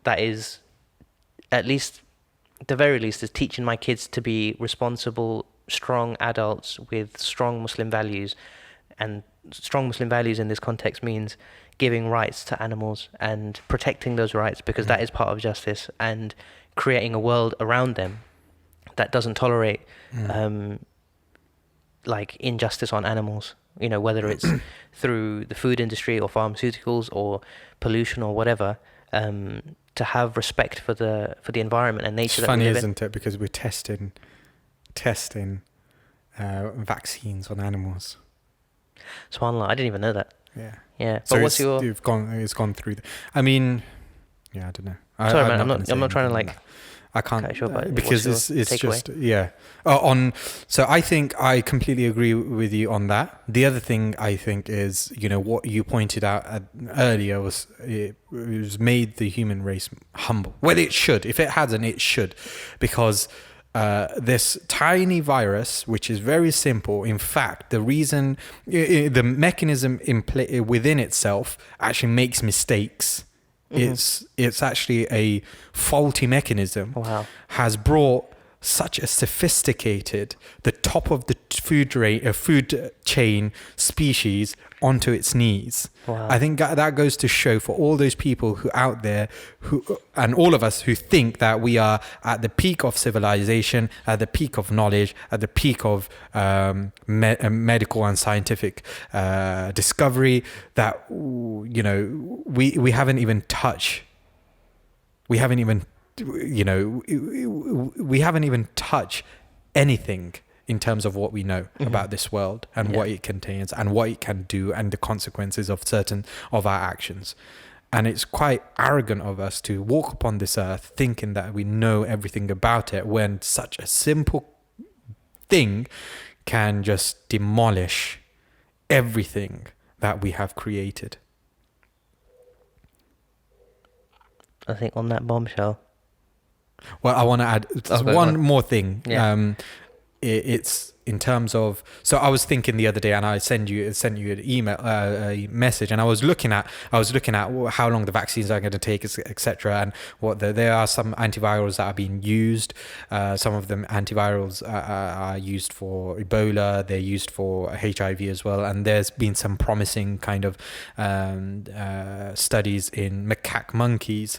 that is, at least, the very least, is teaching my kids to be responsible, strong adults with strong Muslim values. And strong Muslim values in this context means giving rights to animals and protecting those rights, because that is part of justice, and creating a world around them that doesn't tolerate like injustice on animals, you know, whether it's through the food industry or pharmaceuticals or pollution or whatever, to have respect for the environment and nature. It's funny, isn't it? Because we're testing vaccines on animals. SubhanAllah, I didn't even know that. Yeah. But So what's your... it's gone through. I mean, yeah, I don't know. Sorry, man. I'm not trying to like... I can't, Okay, sure, but because what's your it's takeaway? just So I think I completely agree with you on that. The other thing I think is, you know, what you pointed out earlier was it was made the human race humble. Well, it should. If it hasn't, it should, because this tiny virus, which is very simple. In fact, the reason, the mechanism within itself actually makes mistakes. It's actually a faulty mechanism. Wow. Has brought such a sophisticated, the top of the food chain species onto its knees. Wow. I think that goes to show for all those people who out there, and all of us who think that we are at the peak of civilization, at the peak of knowledge, at the peak of medical and scientific discovery, that, you know, we haven't even touched. We haven't even touched anything in terms of what we know about this world and what it contains and what it can do and the consequences of certain of our actions. And it's quite arrogant of us to walk upon this earth thinking that we know everything about it, when such a simple thing can just demolish everything that we have created. I think on that bombshell. Well, I want to add one more thing. Yeah. It's in terms of, so I was thinking the other day, and I sent you an email, a message, and I was looking at how long the vaccines are going to take, etc., and what there are some antivirals that are being used. Some of them antivirals are used for Ebola. They're used for HIV as well, and there's been some promising kind of studies in macaque monkeys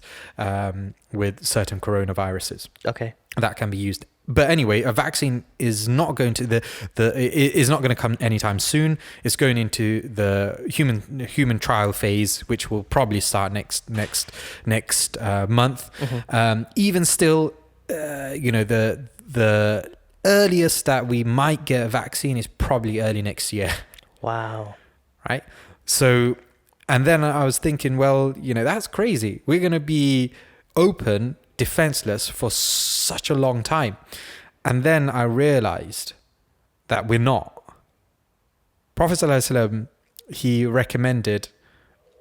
with certain coronaviruses. Okay. That can be used. But anyway, a vaccine is not going to is not going to come anytime soon. It's going into the human trial phase, which will probably start next month. Mm-hmm. Even still, the earliest that we might get a vaccine is probably early next year. Wow. Right. So, and then I was thinking, well, that's crazy. We're going to be open, defenseless for such a long time. And then I realized that we're not. Prophet ﷺ, he recommended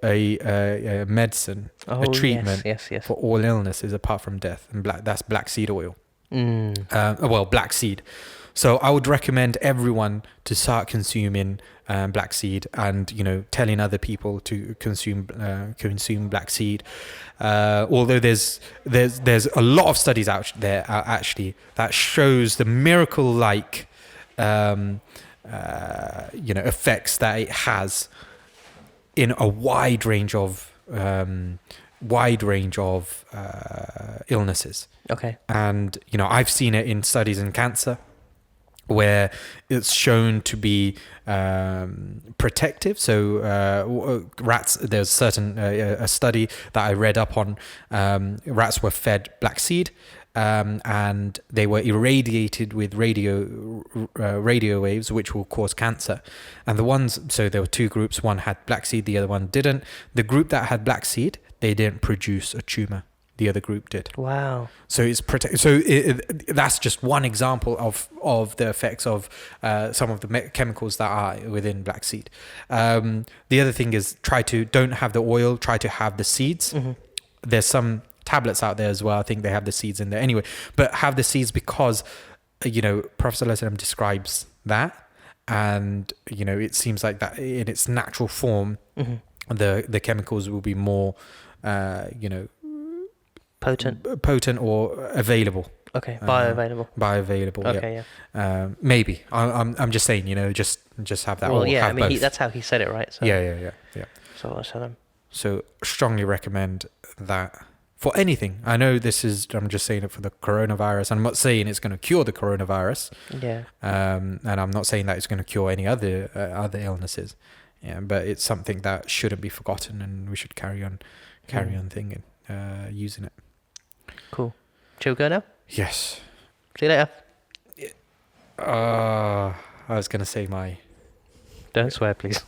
a medicine, a treatment yes. for all illnesses apart from death, and that's black seed oil. Black seed. So I would recommend everyone to start consuming black seed, and telling other people to consume black seed. Although there's a lot of studies out there actually that shows the miracle-like effects that it has in a wide range of illnesses. Okay. And I've seen it in studies in cancer, where it's shown to be protective. So rats, there's a study that I read up on. Rats were fed black seed, and they were irradiated with radio waves, which will cause cancer. And so there were two groups. One had black seed, the other one didn't. The group that had black seed, they didn't produce a tumor. The other group did. Wow. So it's that's just one example of the effects of some of the chemicals that are within black seed. The other thing is don't have the oil, try to have the seeds. Mm-hmm. There's some tablets out there as well. I think they have the seeds in there anyway, but have the seeds because, Prophet ﷺ describes that, and, it seems like that in its natural form, mm-hmm. the chemicals will be more, potent or available. Okay, bioavailable. Bioavailable. Okay, yeah. Maybe I'm just saying, just have that. Well, or yeah, have both. that's how he said it, right? So, Yeah. So strongly recommend that for anything. I know I'm just saying it for the coronavirus. I'm not saying it's going to cure the coronavirus. Yeah. And I'm not saying that it's going to cure any other illnesses. Yeah, but it's something that shouldn't be forgotten, and we should carry on thinking, using it. Cool. Shall we go now? Yes. See you later. I was going to say my... Don't swear, please.